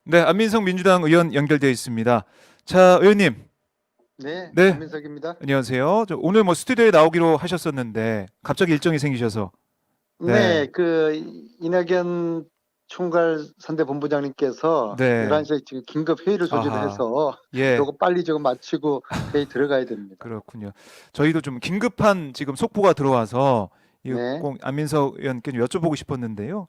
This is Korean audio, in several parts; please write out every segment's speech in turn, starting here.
네, 안민석 민주당 의원 연결되어 있습니다. 자, 의원님. 네, 네, 안민석입니다. 안녕하세요. 오늘 뭐 스튜디오에 나오기로 하셨었는데 갑자기 일정이 생기셔서. 네, 네, 이낙연 총괄 선대본부장님께서 네, 11시에 지금 긴급 회의를 아하, 소집해서 예, 요거 빨리 지금 마치고 회의 들어가야 됩니다. 그렇군요. 저희도 좀 긴급한 지금 속보가 들어와서 이거 네, 꼭 안민석 의원께 좀 여쭤보고 싶었는데요.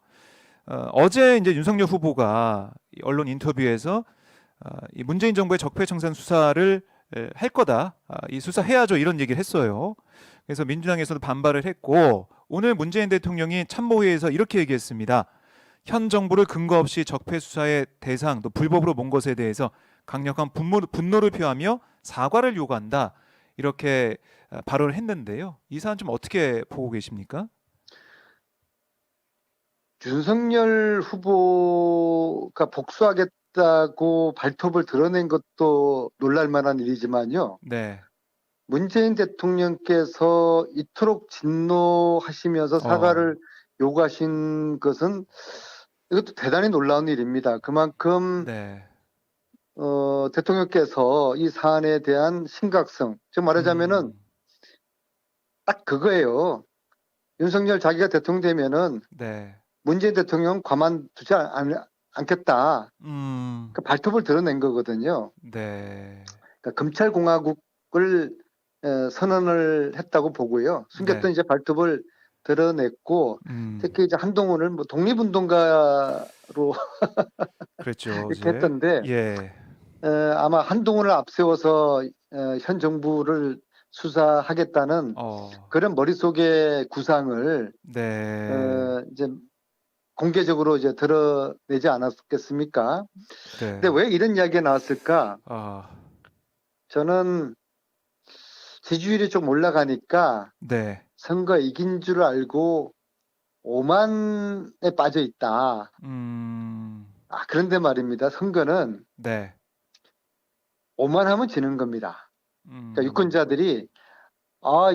어제 이제 윤석열 후보가 이 언론 인터뷰에서 이 문재인 정부의 적폐청산 수사를 할 거다. 이 수사해야죠. 이런 얘기를 했어요. 그래서 민주당에서도 반발을 했고 오늘 문재인 대통령이 참모회의에서 이렇게 얘기했습니다. 현 정부를 근거 없이 적폐 수사의 대상 또 불법으로 본 것에 대해서 강력한 분노를 표하며 사과를 요구한다. 이렇게 발언을 했는데요. 이 사안 좀 어떻게 보고 계십니까? 윤석열 후보가 복수하겠다고 발톱을 드러낸 것도 놀랄 만한 일이지만요. 네. 문재인 대통령께서 이토록 진노하시면서 어, 사과를 요구하신 것은 이것도 대단히 놀라운 일입니다. 그만큼 네. 대통령께서 이 사안에 대한 심각성, 즉 말하자면은 음, 딱 그거예요. 윤석열 자기가 대통령 되면은 네. 문재인 대통령 가만두지 않겠다. 음, 그 발톱을 드러낸 거거든요. 네. 그러니까 검찰공화국을 선언을 했다고 보고요. 네. 숨겼던 이제 발톱을 드러냈고, 음, 특히 이제 한동훈을 뭐 독립운동가로 그랬죠, 이렇게 어제. 했던데, 예. 아마 한동훈을 앞세워서 현 정부를 수사하겠다는 어, 그런 머릿속의 구상을 네. 이제 공개적으로 이제 드러내지 않았겠습니까? 근데 네. 왜 이런 이야기가 나왔을까? 아, 저는 지지율이 좀 올라가니까 네. 선거 이긴 줄 알고 오만에 빠져 있다. 음, 그런데 말입니다. 선거는 네. 오만하면 지는 겁니다. 그러니까 음, 유권자들이 아,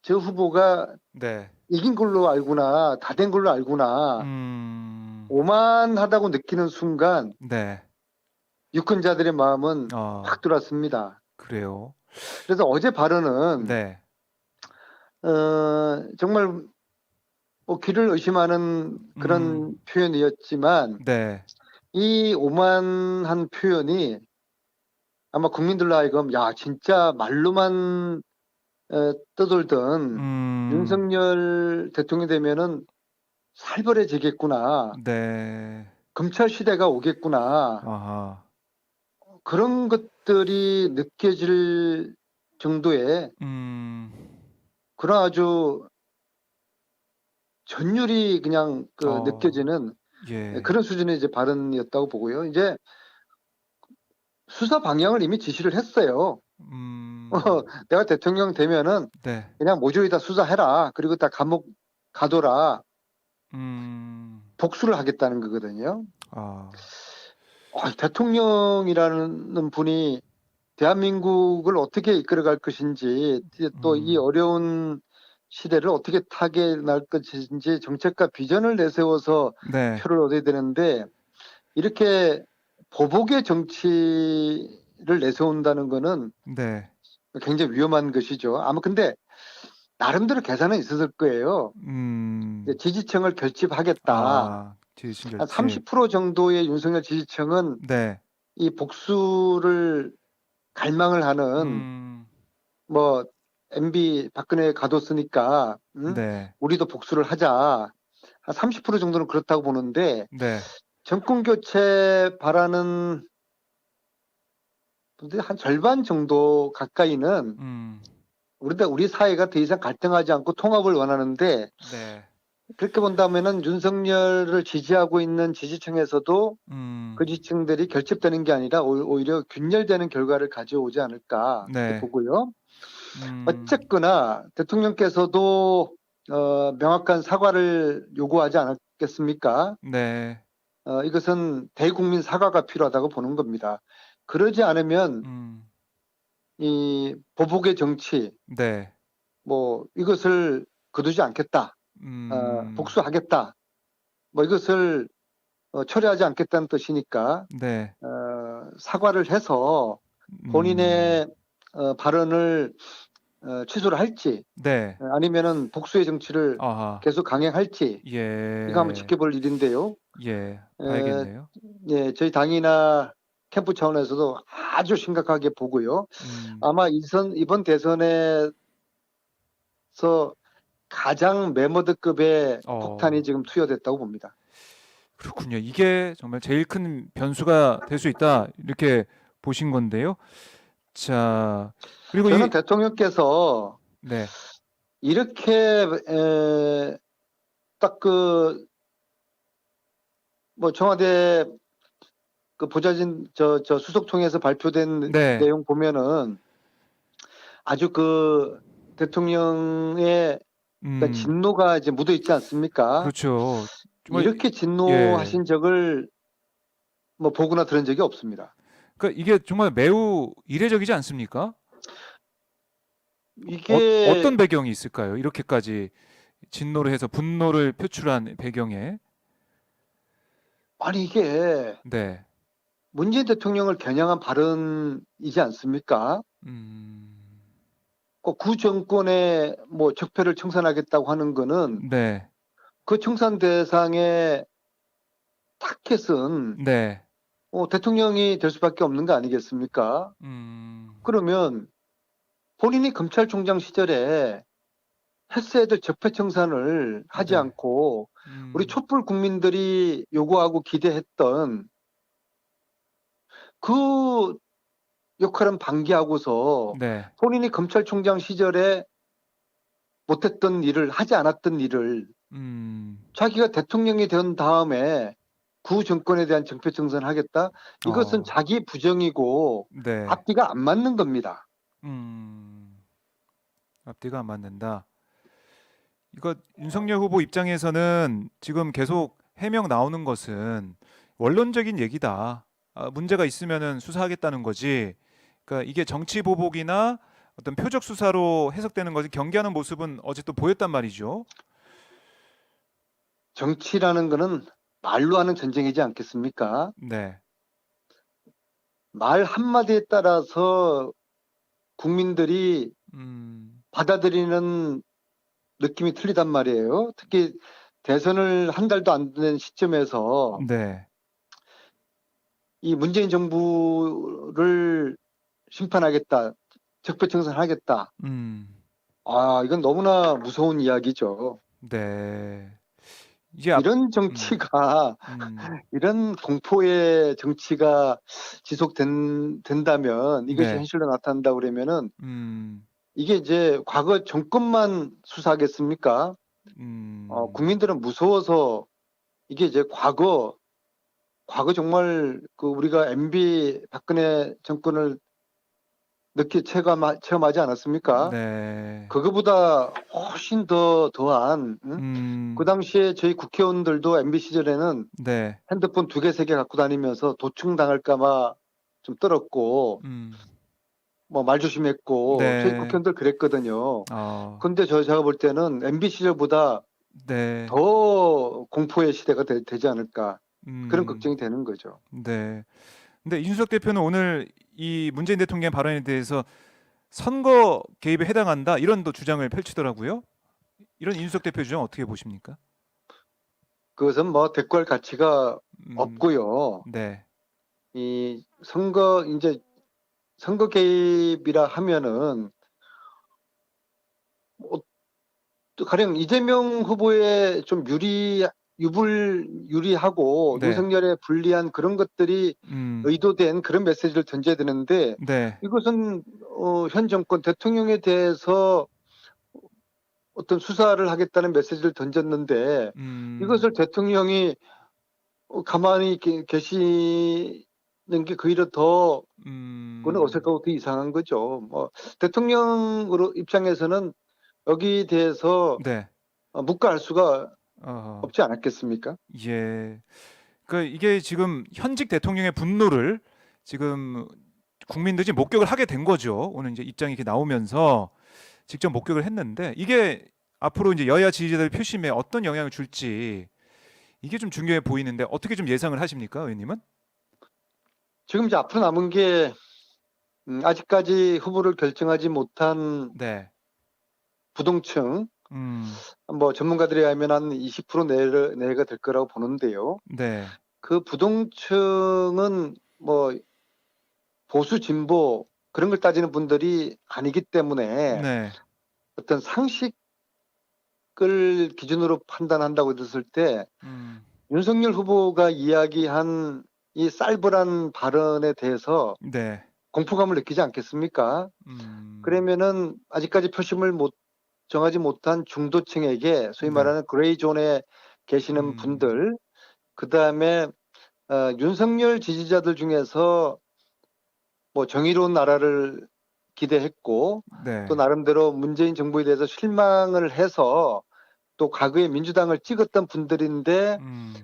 저 후보가 네. 이긴 걸로 알구나, 다 된 걸로 알구나, 음, 오만하다고 느끼는 순간 네. 유권자들의 마음은 어, 확 들어왔습니다. 그래요. 그래서 어제 발언은 네. 정말 뭐 귀를 의심하는 그런 음, 표현이었지만 네. 이 오만한 표현이 아마 국민들로 하여금 야 진짜 말로만 떠돌던 음, 윤석열 대통령이 되면은 살벌해지겠구나. 네. 검찰 시대가 오겠구나. 아하. 그런 것들이 느껴질 정도의 음, 그런 아주 전율이 그냥 어, 느껴지는 예. 그런 수준의 이제 발언이었다고 보고요. 이제 수사 방향을 이미 지시를 했어요. 어, 음, 내가 대통령 되면은 네. 그냥 모조리 다 수사해라. 그리고 다 감옥 가둬라. 음, 복수를 하겠다는 거거든요. 아, 대통령이라는 분이 대한민국을 어떻게 이끌어갈 것인지 또 이 음, 어려운 시대를 어떻게 타개날 것인지 정책과 비전을 내세워서 네. 표를 얻어야 되는데 이렇게 보복의 정치를 내세운다는 거는 네. 굉장히 위험한 것이죠. 아마 근데 나름대로 계산은 있었을 거예요. 음, 지지층을 결집하겠다. 한 지신결집. 30% 정도의 윤석열 지지층은 네. 이 복수를 갈망을 하는 음, 뭐 MB 박근혜 가뒀으니까 네. 우리도 복수를 하자. 한 30% 정도는 그렇다고 보는데 네. 정권 교체 바라는 분들이 한 절반 정도 가까이는 음, 우리 사회가 더 이상 갈등하지 않고 통합을 원하는데 네. 그렇게 본다면은 윤석열을 지지하고 있는 지지층에서도 음, 그 지지층들이 결집되는 게 아니라 오히려 균열되는 결과를 가져오지 않을까 이렇게 네. 보고요. 음, 어쨌거나 대통령께서도 명확한 사과를 요구하지 않았겠습니까? 네. 이것은 대국민 사과가 필요하다고 보는 겁니다. 그러지 않으면 음, 이 보복의 정치, 네. 뭐 이것을 거두지 않겠다, 음, 복수하겠다, 뭐 이것을 철회하지 않겠다는 뜻이니까 네. 사과를 해서 음. 본인의 발언을 취소를 할지 네. 아니면은 복수의 정치를 아하. 계속 강행할지 이거 한번 예. 지켜볼 일인데요. 예. 에, 봐야겠네요. 예, 저희 당이나 캠프 차원에서도 아주 심각하게 보고요. 음. 아마 이번 대선에서 가장 메머드급의 폭탄이 지금 투여됐다고 봅니다. 그렇군요. 이게 정말 제일 큰 변수가 될 수 있다. 이렇게 보신 건데요. 자, 그리고 저는 대통령께서 네. 이렇게 딱 뭐 청와대 보좌진 저 수석통에서 발표된 네. 내용 보면은 아주 대통령의 그러니까 진노가 이제 묻어 있지 않습니까? 그렇죠. 정말 이렇게 진노하신 적을 뭐 보거나 들은 적이 없습니다. 그러니까 이게 정말 매우 이례적이지 않습니까? 이게 어떤 배경이 있을까요? 이렇게까지 진노를 해서 분노를 표출한 배경에. 아니 이게 네. 문재인 대통령을 겨냥한 발언이지 않습니까? 구 정권의 뭐 적폐를 청산하겠다고 하는 거는 네. 그 청산 대상의 타켓은 네. 대통령이 될 수밖에 없는 거 아니겠습니까? 그러면 본인이 검찰총장 시절에 했어야 될 적폐 청산을 하지 네. 않고 우리 촛불 국민들이 요구하고 기대했던 그 역할은 방기하고서 네. 본인이 검찰총장 시절에 못했던 일을 하지 않았던 일을 자기가 대통령이 된 다음에 구 정권에 대한 적폐 청산을 하겠다? 이것은 자기 부정이고 네. 앞뒤가 안 맞는 겁니다. 앞뒤가 안 맞는다. 이거 윤석열 후보 입장에서는 지금 계속 해명 나오는 것은 원론적인 얘기다. 문제가 있으면은 수사하겠다는 거지. 그러니까 이게 정치 보복이나 어떤 표적 수사로 해석되는 것을 경계하는 모습은 어제 또 보였단 말이죠. 정치라는 거는 말로 하는 전쟁이지 않겠습니까? 네. 말 한마디에 따라서 국민들이 받아들이는 느낌이 틀리단 말이에요. 특히 대선을 한 달도 안 된 시점에서 네. 이 문재인 정부를 심판하겠다, 적폐청산하겠다. 이건 너무나 무서운 이야기죠. 네. 이게 이런 정치가 이런 공포의 정치가 지속된다면 이것이 네. 현실로 나타난다 그러면은 이게 이제 과거 정권만 수사하겠습니까? 국민들은 무서워서 이게 이제 과거 정말 우리가 MB 박근혜 정권을 늦게 체험하지 않았습니까? 네. 그거보다 훨씬 더한 그 당시에 저희 국회의원들도 MB 시절에는 네. 핸드폰 2개, 3개 갖고 다니면서 도충 당할까봐 좀 떨었고 뭐 말조심했고 네. 저희 국회의원들 그랬거든요. 근데 제가 볼 때는 MB 시절보다 네. 더 공포의 시대가 되지 않을까 그런 걱정이 되는 거죠. 네. 근데 이준석 대표는 오늘 이 문재인 대통령 발언에 대해서 선거 개입에 해당한다 이런 또 주장을 펼치더라고요. 이런 이준석 대표 주장 어떻게 보십니까? 그것은 뭐 대꾸할 가치가 없고요. 네. 이 선거 개입이라 하면은 가령 이재명 후보에 좀 유리하고 네. 윤석열에 불리한 그런 것들이 의도된 그런 메시지를 던져야 되는데 네. 이것은 현 정권 대통령에 대해서 어떤 수사를 하겠다는 메시지를 던졌는데 이것을 대통령이 가만히 계시는 게 오히려 더 그거는 어색하고 더 이상한 거죠. 뭐 대통령으로 입장에서는 여기에 대해서 네. 묵과할 수가 없지 않았겠습니까? 예. 그러니까 이게 지금 현직 대통령의 분노를 지금 국민들이 목격을 하게 된 거죠. 오늘 이제 입장이 이렇게 나오면서 직접 목격을 했는데 이게 앞으로 이제 여야 지지자들 표심에 어떤 영향을 줄지 이게 좀 중요해 보이는데 어떻게 좀 예상을 하십니까, 의원님은? 지금 이제 앞으로 남은 게 아직까지 후보를 결정하지 못한 네. 부동층, 음. 뭐 전문가들에 의하면 한 20% 내외가 될 거라고 보는데요. 네. 그 부동층은 뭐 보수 진보 그런 걸 따지는 분들이 아니기 때문에 네. 어떤 상식을 기준으로 판단한다고 했을 때 음. 윤석열 후보가 이야기한 이 쌀벌한 발언에 대해서 네. 공포감을 느끼지 않겠습니까? 음. 그러면은 아직까지 표심을 정하지 못한 중도층에게 소위 네. 말하는 그레이 존에 계시는 음. 분들, 그 다음에 윤석열 지지자들 중에서 뭐 정의로운 나라를 기대했고 또 네. 나름대로 문재인 정부에 대해서 실망을 해서 또 과거에 민주당을 찍었던 분들인데 음.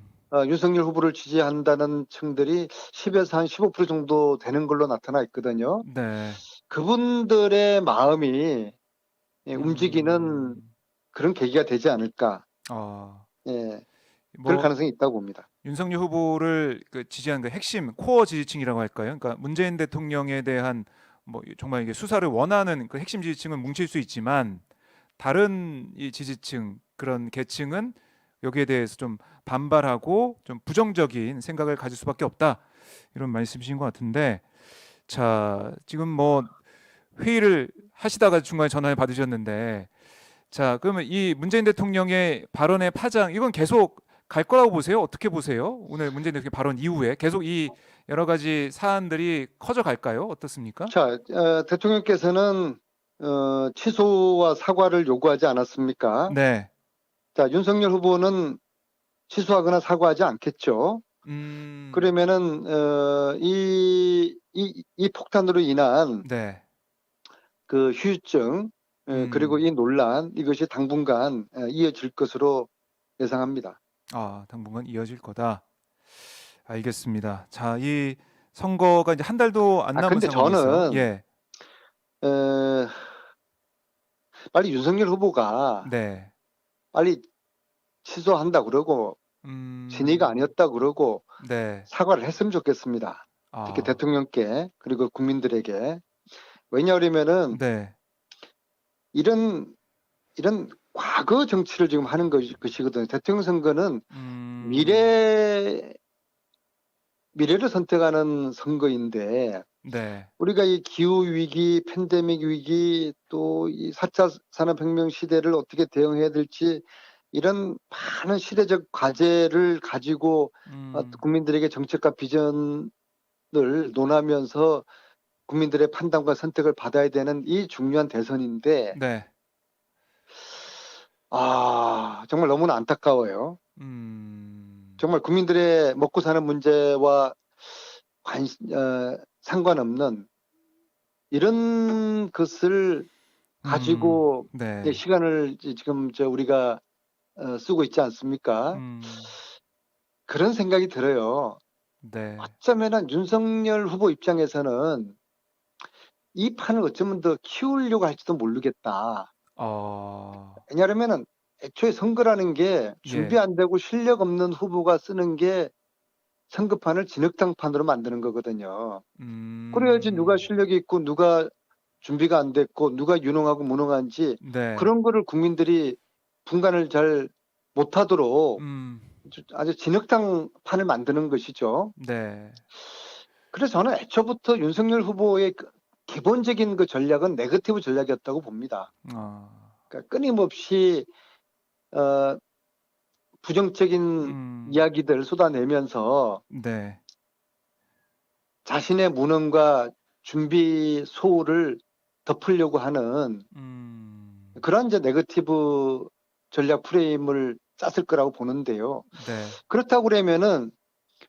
윤석열 후보를 지지한다는 층들이 10에서 한 15% 정도 되는 걸로 나타나 있거든요. 네. 그분들의 마음이 움직이는 음. 그런 계기가 되지 않을까. 아. 예, 그럴 뭐 가능성이 있다고 봅니다. 윤석열 후보를 그 지지하는 그 핵심 코어 지지층이라고 할까요? 그러니까 문재인 대통령에 대한 뭐 정말 이게 수사를 원하는 그 핵심 지지층은 뭉칠 수 있지만 다른 이 지지층 그런 계층은 여기에 대해서 좀 반발하고 좀 부정적인 생각을 가질 수밖에 없다 이런 말씀이신 것 같은데 자 지금 뭐 회의를 하시다가 중간에 전화를 받으셨는데 자 그러면 이 문재인 대통령의 발언의 파장 이건 계속 갈 거라고 보세요? 어떻게 보세요? 오늘 문재인 대통령 발언 이후에 계속 이 여러 가지 사안들이 커져 갈까요? 어떻습니까? 자, 대통령께서는 취소와 사과를 요구하지 않았습니까? 네. 자, 윤석열 후보는 취소하거나 사과하지 않겠죠. 음. 그러면은 이 폭탄으로 인한 네. 그 후유증 그리고 음. 이 논란 이것이 당분간 이어질 것으로 예상합니다. 아, 당분간 이어질 거다. 알겠습니다. 자, 이 선거가 이제 한 달도 안 남은 근데 상황에서 저는 예. 어, 빨리 윤석열 후보가 네. 빨리 취소한다 그러고 진위가 음. 아니었다 그러고 네. 사과를 했으면 좋겠습니다. 특히 아. 대통령께 그리고 국민들에게. 왜냐하면은 네. 이런 과거 정치를 지금 하는 것이거든요. 대통령 선거는 음. 미래를 선택하는 선거인데 네. 우리가 이 기후 위기, 팬데믹 위기, 또 이 4차 산업혁명 시대를 어떻게 대응해야 될지 이런 많은 시대적 과제를 가지고 음. 국민들에게 정책과 비전을 논하면서 국민들의 판단과 선택을 받아야 되는 이 중요한 대선인데 네. 정말 너무나 안타까워요. 음. 정말 국민들의 먹고 사는 문제와 상관없는 이런 것을 가지고 네. 시간을 지금 우리가 쓰고 있지 않습니까? 음. 그런 생각이 들어요. 네. 어쩌면은 윤석열 후보 입장에서는 이 판을 어쩌면 더 키우려고 할지도 모르겠다. 어. 왜냐하면은 애초에 선거라는 게 준비 예. 안 되고 실력 없는 후보가 쓰는 게 선거판을 진흙탕판으로 만드는 거거든요. 그래야지 누가 음. 실력이 있고 누가 준비가 안 됐고 누가 유능하고 무능한지 네. 그런 거를 국민들이 분간을 잘 못하도록 음. 아주 진흙탕판을 만드는 것이죠. 네. 그래서 저는 애초부터 윤석열 후보의 기본적인 그 전략은 네거티브 전략이었다고 봅니다. 아. 그러니까 끊임없이 어, 부정적인 음. 이야기들 쏟아내면서 네. 자신의 무능과 준비 소홀을 덮으려고 하는 음. 그런 이제 네거티브 전략 프레임을 짰을 거라고 보는데요. 네. 그렇다고 그러면은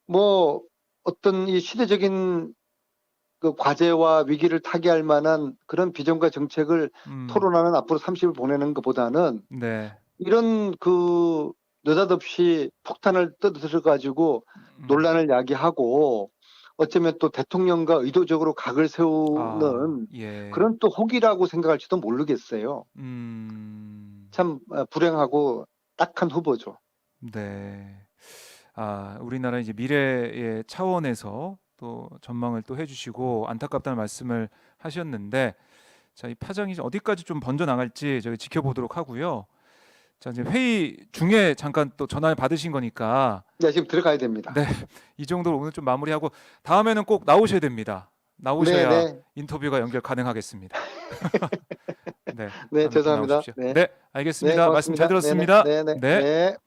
뭐 어떤 이 시대적인 그 과제와 위기를 타개할 만한 그런 비전과 정책을 음. 토론하는 앞으로 30일 보내는 것보다는 네. 이런 그 느닷없이 폭탄을 떠들어 가지고 음. 논란을 야기하고 어쩌면 또 대통령과 의도적으로 각을 아. 세우는 예. 그런 또 혹이라고 생각할지도 모르겠어요. 음. 참 불행하고 딱한 후보죠. 네. 우리나라 이제 미래의 차원에서 또 전망을 또 해주시고 안타깝다는 말씀을 하셨는데, 자, 이 파장이 어디까지 좀 번져 나갈지 저희 지켜보도록 하고요. 자, 이제 회의 중에 잠깐 또 전화를 받으신 거니까 네, 지금 들어가야 됩니다. 네, 이 정도로 오늘 좀 마무리하고 다음에는 꼭 나오셔야 됩니다. 나오셔야 네, 네. 인터뷰가 연결 가능하겠습니다. 네, 네, 다음에 또 죄송합니다. 나오십시오. 네. 네, 네, 알겠습니다. 말씀 잘 고맙습니다. 들었습니다. 네, 네, 네, 네. 네.